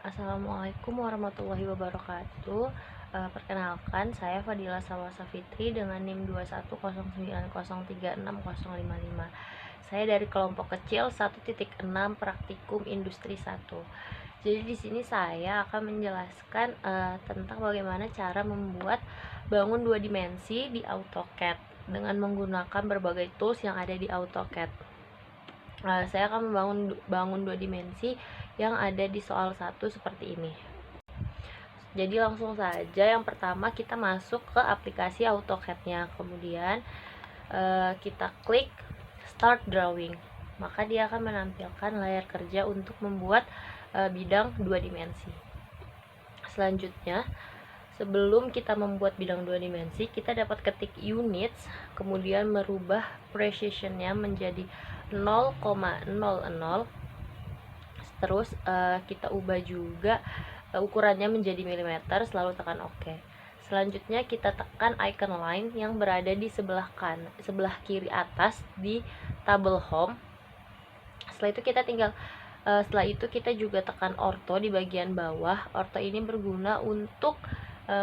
Assalamualaikum warahmatullahi wabarakatuh. Perkenalkan, saya Fadila Salwasa Fitri dengan NIM 21090360055. Saya dari kelompok kecil 1.6 Praktikum Industri 1. Jadi di sini saya akan menjelaskan tentang bagaimana cara membuat bangun dua dimensi di AutoCAD dengan menggunakan berbagai tools yang ada di AutoCAD. Saya akan bangun dua dimensi yang ada di soal 1 seperti ini. Jadi langsung saja, yang pertama kita masuk ke aplikasi AutoCAD-nya, kemudian kita klik Start Drawing, maka dia akan menampilkan layar kerja untuk membuat bidang dua dimensi. Selanjutnya, sebelum kita membuat bidang dua dimensi, kita dapat ketik units, kemudian merubah precision-nya menjadi 0,00. Terus kita ubah juga ukurannya menjadi milimeter, selalu tekan OK. Selanjutnya kita tekan icon line yang berada di sebelah kiri atas di tabel home. Setelah itu kita juga tekan ortho di bagian bawah. Ortho ini berguna untuk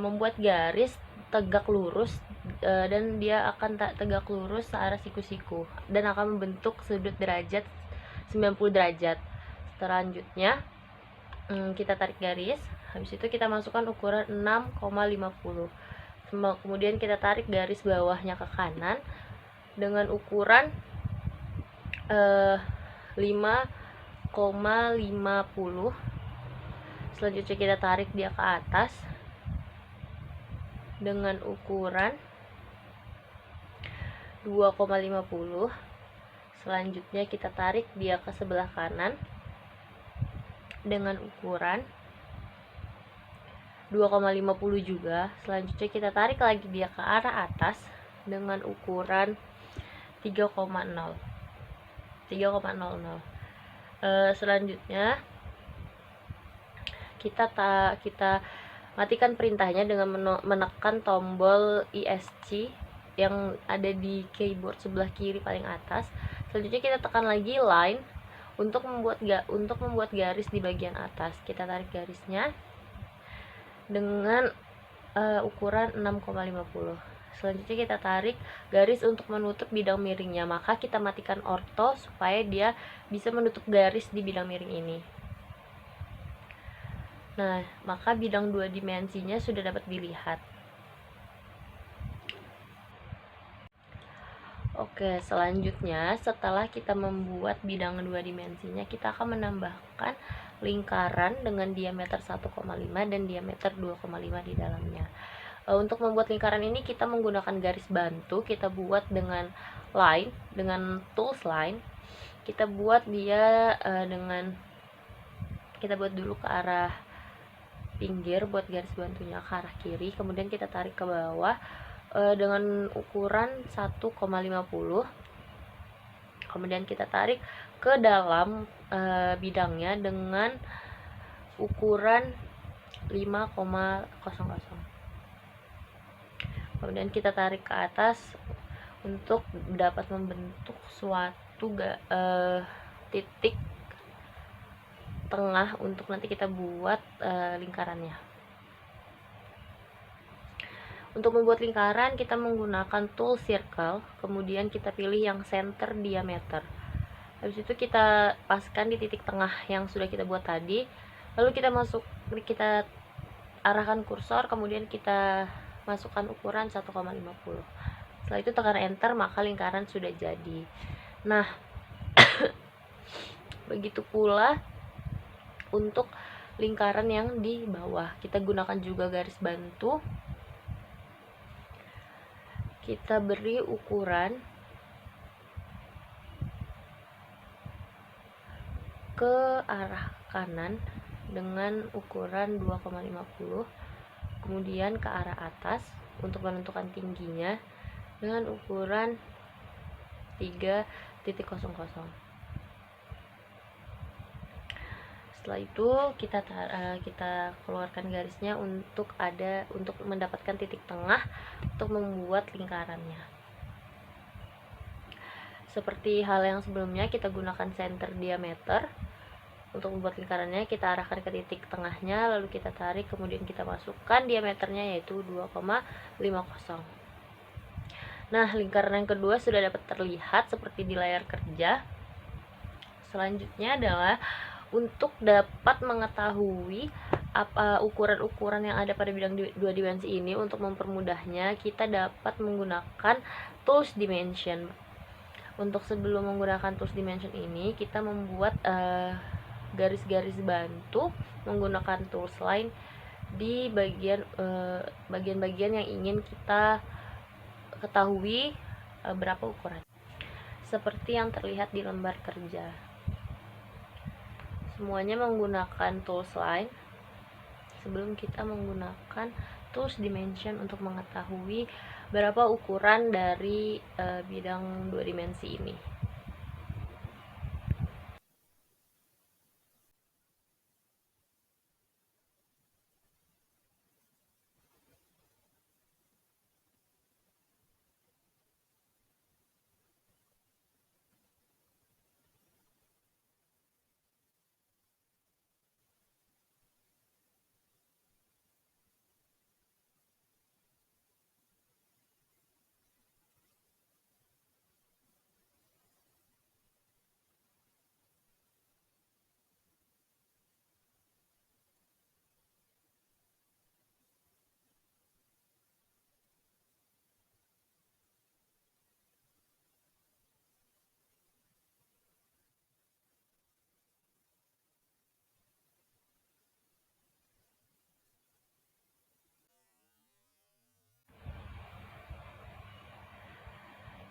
membuat garis tegak lurus, dan dia akan tegak lurus searah siku-siku dan akan membentuk sudut derajat 90 derajat. Selanjutnya kita tarik garis, habis itu kita masukkan ukuran 6,50. Kemudian kita tarik garis bawahnya ke kanan dengan ukuran 5,50. Selanjutnya kita tarik dia ke atas dengan ukuran 2,50. Selanjutnya kita tarik dia ke sebelah kanan dengan ukuran 2,50 juga. Selanjutnya kita tarik lagi dia ke arah atas dengan ukuran 3,00. Selanjutnya kita matikan perintahnya dengan menekan tombol ESC yang ada di keyboard sebelah kiri paling atas. Selanjutnya kita tekan lagi line untuk membuat garis di bagian atas. Kita tarik garisnya dengan ukuran 6,50. Selanjutnya kita tarik garis untuk menutup bidang miringnya, maka kita matikan ortho supaya dia bisa menutup garis di bidang miring ini. Nah, maka bidang dua dimensinya sudah dapat dilihat. Oke, selanjutnya setelah kita membuat bidang dua dimensinya, kita akan menambahkan lingkaran dengan diameter 1,5 dan diameter 2,5 di dalamnya. Untuk membuat lingkaran ini kita menggunakan garis bantu. Kita buat dengan line, dengan tools line. Kita buat dia kita buat dulu ke arah pinggir, buat garis bantunya ke arah kiri, kemudian kita tarik ke bawah dengan ukuran 1,50. Kemudian kita tarik ke dalam bidangnya dengan ukuran 5,00. Kemudian kita tarik ke atas untuk dapat membentuk suatu titik tengah untuk nanti kita buat lingkarannya. Untuk membuat lingkaran kita menggunakan tool circle, kemudian kita pilih yang center diameter. Habis itu kita paskan di titik tengah yang sudah kita buat tadi. Lalu kita arahkan kursor, kemudian kita masukkan ukuran 1,50. Setelah itu tekan enter, maka lingkaran sudah jadi. Nah, begitu pula untuk lingkaran yang di bawah. Kita gunakan juga garis bantu. Kita beri ukuran ke arah kanan dengan ukuran 2,50, kemudian ke arah atas untuk menentukan tingginya dengan ukuran 3,00. Setelah itu kita keluarkan garisnya untuk mendapatkan titik tengah untuk membuat lingkarannya. Seperti hal yang sebelumnya, kita gunakan center diameter. Untuk membuat lingkarannya, kita arahkan ke titik tengahnya, lalu kita tarik, kemudian kita masukkan diameternya yaitu 2,50. Nah, lingkaran yang kedua sudah dapat terlihat seperti di layar kerja. Selanjutnya adalah untuk dapat mengetahui apa ukuran-ukuran yang ada pada bidang dua dimensi ini. Untuk mempermudahnya, kita dapat menggunakan tools dimension. Untuk sebelum menggunakan tools dimension ini, kita membuat garis-garis bantu menggunakan tools lain di bagian-bagian yang ingin kita ketahui berapa ukuran, seperti yang terlihat di lembar kerja. Semuanya menggunakan tools lain sebelum kita menggunakan tools dimension untuk mengetahui berapa ukuran dari bidang dua dimensi ini.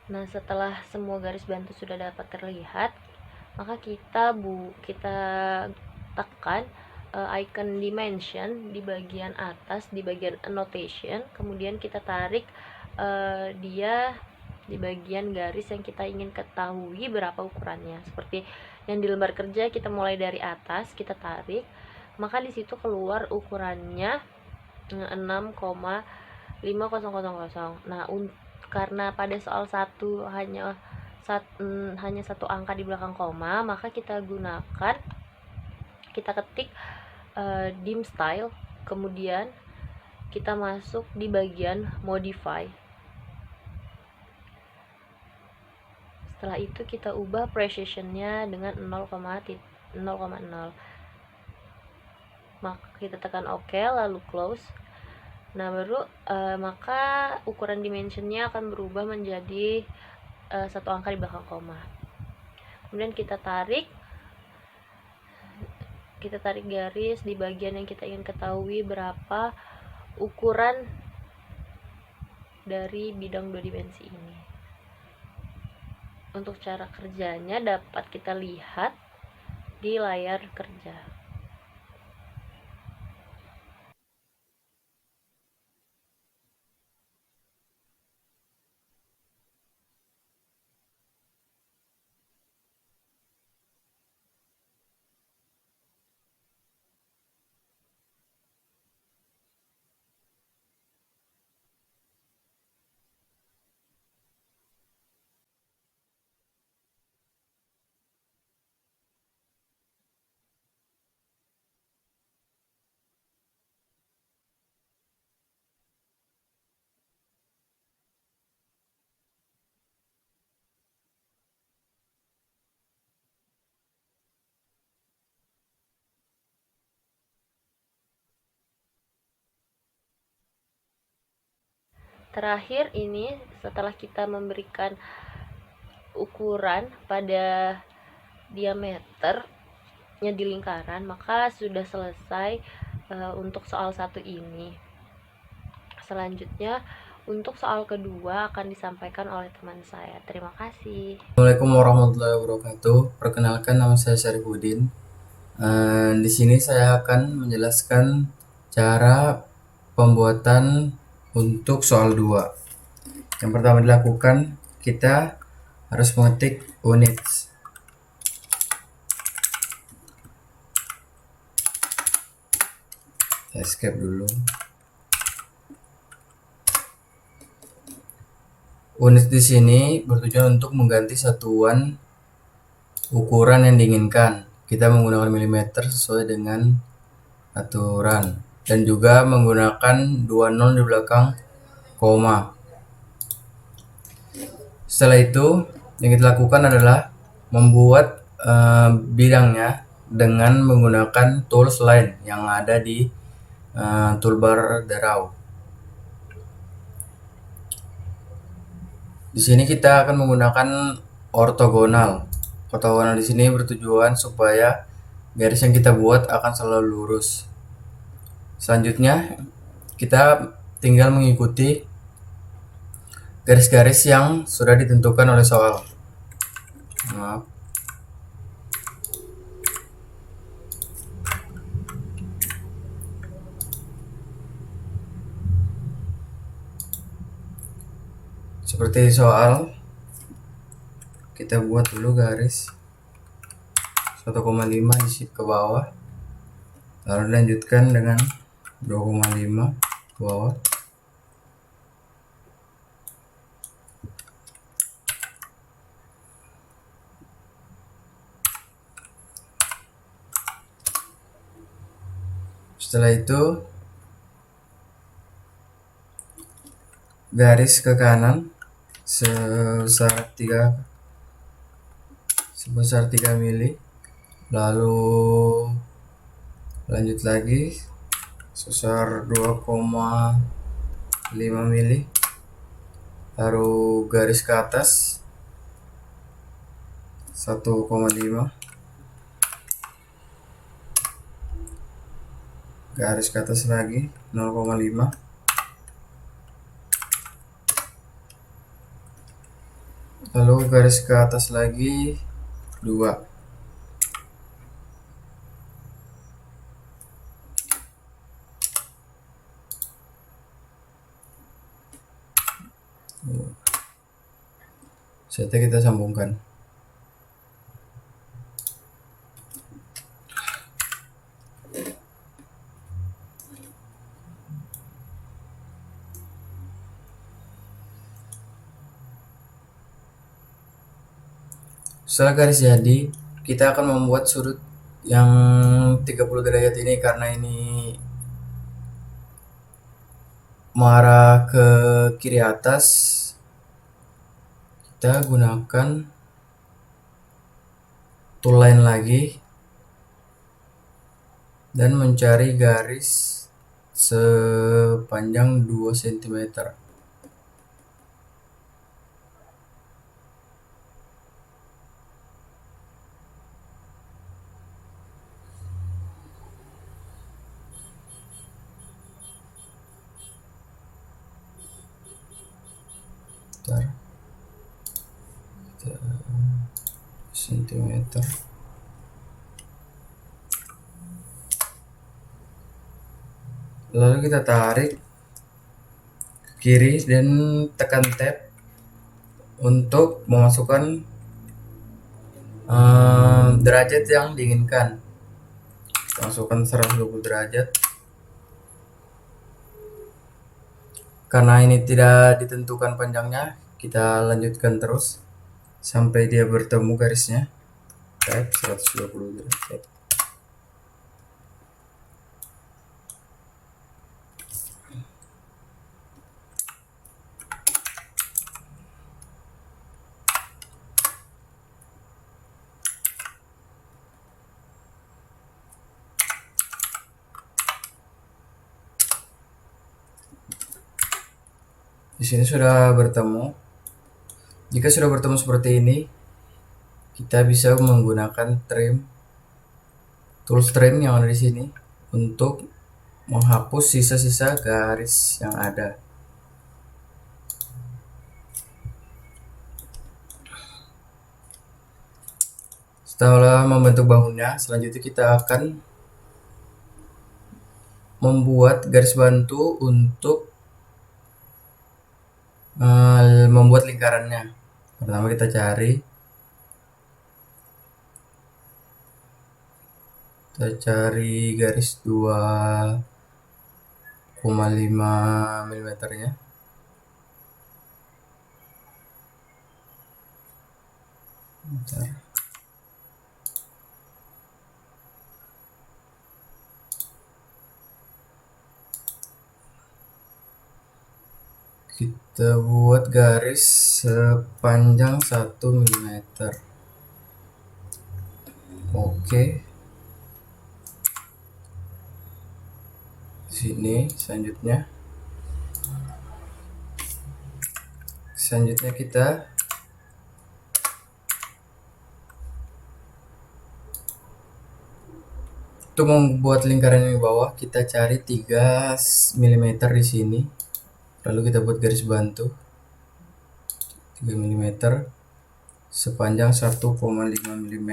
Nah, setelah semua garis bantu sudah dapat terlihat, maka kita tekan icon dimension di bagian atas, di bagian annotation, kemudian kita tarik dia di bagian garis yang kita ingin ketahui berapa ukurannya. Seperti yang di lembar kerja, kita mulai dari atas, kita tarik, maka di situ keluar ukurannya 6,5000. Nah, karena pada soal satu hanya satu angka di belakang koma, maka kita ketik dim style, kemudian kita masuk di bagian modify. Setelah itu kita ubah precisionnya dengan 0,0. Maka kita tekan OK, lalu close. Nah, baru maka ukuran dimensionnya akan berubah menjadi satu angka di belakang koma. Kemudian kita tarik garis di bagian yang kita ingin ketahui berapa ukuran dari bidang dua dimensi ini. Untuk cara kerjanya dapat kita lihat di layar kerja. Terakhir ini, setelah kita memberikan ukuran pada diameternya di lingkaran, maka sudah selesai untuk soal satu ini. Selanjutnya untuk soal kedua akan disampaikan oleh teman saya. Terima kasih. Assalamualaikum warahmatullahi wabarakatuh. Perkenalkan, nama saya Syarifudin. Di sini saya akan menjelaskan cara pembuatan untuk soal 2. Yang pertama dilakukan, kita harus mengetik units. Saya escape dulu. Units di sini bertujuan untuk mengganti satuan ukuran yang diinginkan. kita menggunakan milimeter sesuai dengan aturan, dan juga menggunakan 20 di belakang koma. Setelah itu yang kita lakukan adalah membuat bidangnya dengan menggunakan tools lain yang ada di toolbar Darau. Di sini kita akan menggunakan ortogonal. Ortogonal di sini bertujuan supaya garis yang kita buat akan selalu lurus. Selanjutnya kita tinggal mengikuti garis-garis yang sudah ditentukan oleh soal. Maaf. Seperti soal, kita buat dulu garis 1,5 di ke bawah, lalu lanjutkan dengan 2,5 ke bawah. Setelah itu garis ke kanan sebesar 3 mili, lalu lanjut lagi sebesar 2,5 mili, lalu garis ke atas 1,5, garis ke atas lagi 0,5, lalu garis ke atas lagi 2. Setelah kita sambungkan. Setelah garis jadi, kita akan membuat sudut yang 30 derajat ini, karena ini mengarah ke kiri atas. Kita gunakan tool line lagi dan mencari garis sepanjang 2 cm. Sentimeter. Lalu kita tarik ke kiri dan tekan tab untuk memasukkan derajat yang diinginkan. Masukkan 120 derajat. Karena ini tidak ditentukan panjangnya, kita lanjutkan terus sampai dia bertemu garisnya. Tab 120 derajat. Di sini sudah bertemu. Jika sudah bertemu seperti ini, kita bisa menggunakan tools trim yang ada di sini untuk menghapus sisa-sisa garis yang ada. Setelah membentuk bangunnya, selanjutnya kita akan membuat garis bantu untuk membuat lingkarannya. Pertama kita cari garis 2,5 mm nya. Bentar. Kita buat garis sepanjang 1 mm. Oke. Sini selanjutnya kita untuk membuat lingkaran yang di bawah, kita cari 3 mm di sini. Lalu kita buat garis bantu 3 mm sepanjang 1,5 mm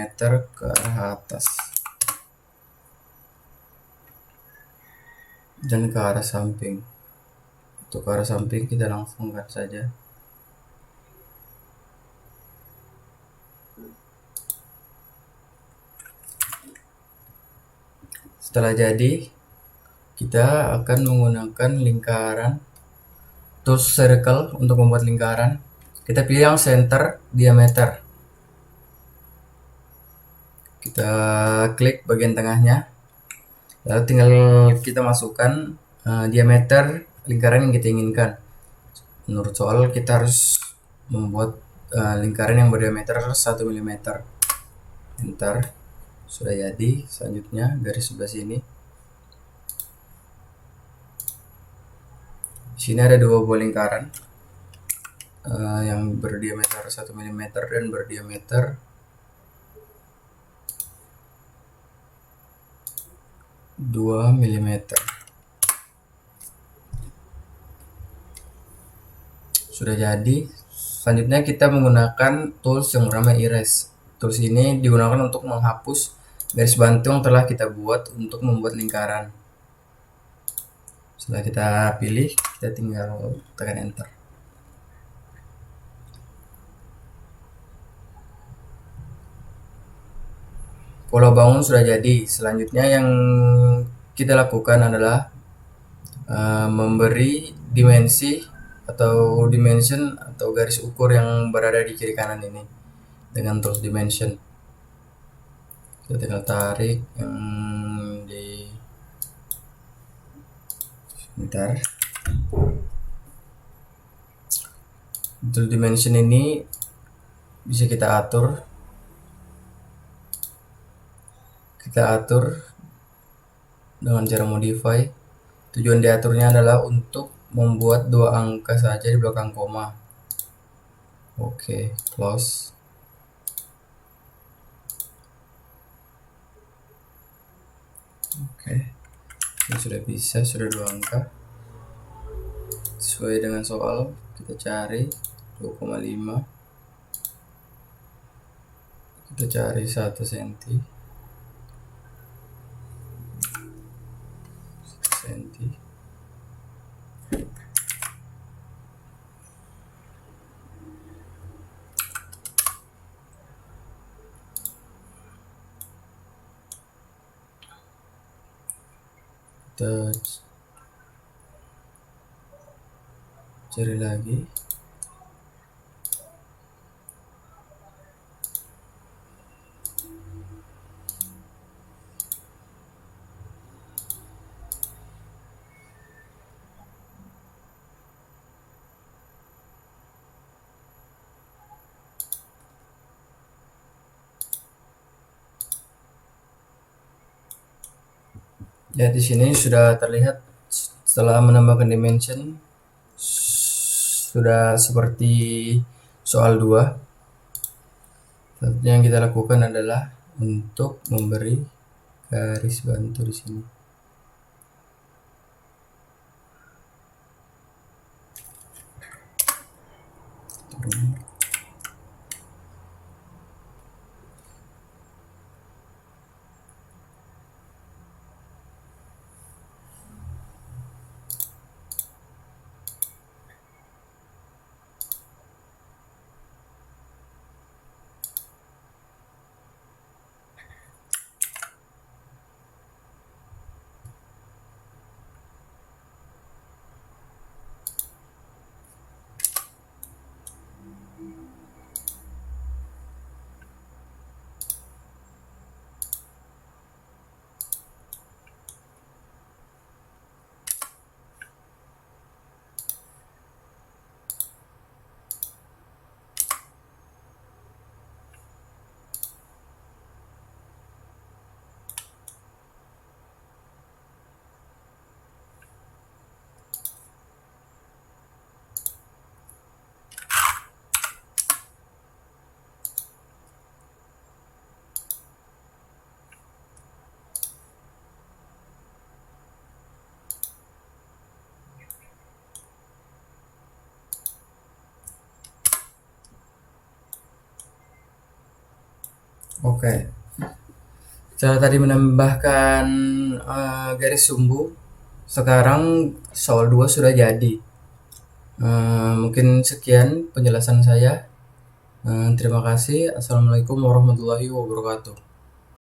ke arah atas dan ke arah samping. Untuk ke arah samping kita langsung cut saja. Setelah jadi, kita akan menggunakan lingkaran tools circle untuk membuat lingkaran. Kita pilih yang center diameter. Kita klik bagian tengahnya. Lalu tinggal kita masukkan diameter lingkaran yang kita inginkan. Menurut soal kita harus membuat lingkaran yang berdiameter 1 mm. Enter. Sudah jadi. Selanjutnya garis sebelah sini. Di sini ada 2 buah lingkaran yang berdiameter 1 mm dan berdiameter 2 mm. Sudah jadi. Selanjutnya kita menggunakan tools yang bernama erase. Tools ini digunakan untuk menghapus garis bantu yang telah kita buat untuk membuat lingkaran. Setelah kita pilih, kita tinggal tekan enter. Pola bangun sudah jadi. Selanjutnya yang kita lakukan adalah memberi dimensi atau dimension atau garis ukur yang berada di kiri kanan ini dengan tools dimension. Kita tinggal tarik yang di sebentar. Tools dimension ini bisa kita atur dengan cara modify. Tujuan diaturnya adalah untuk membuat 2 angka saja di belakang koma. Oke, close. Oke, ini sudah bisa, sudah 2 angka. Sesuai dengan soal, kita cari 2,5. Kita cari 1 cm. 1 cm. Kita cari lagi. Ya, di sini sudah terlihat setelah menambahkan dimension sudah seperti soal 2. Selanjutnya yang kita lakukan adalah untuk memberi garis bantu di sini. Oke, cara tadi menambahkan garis sumbu, sekarang soal 2 sudah jadi. Mungkin sekian penjelasan saya. Terima kasih. Assalamualaikum warahmatullahi wabarakatuh.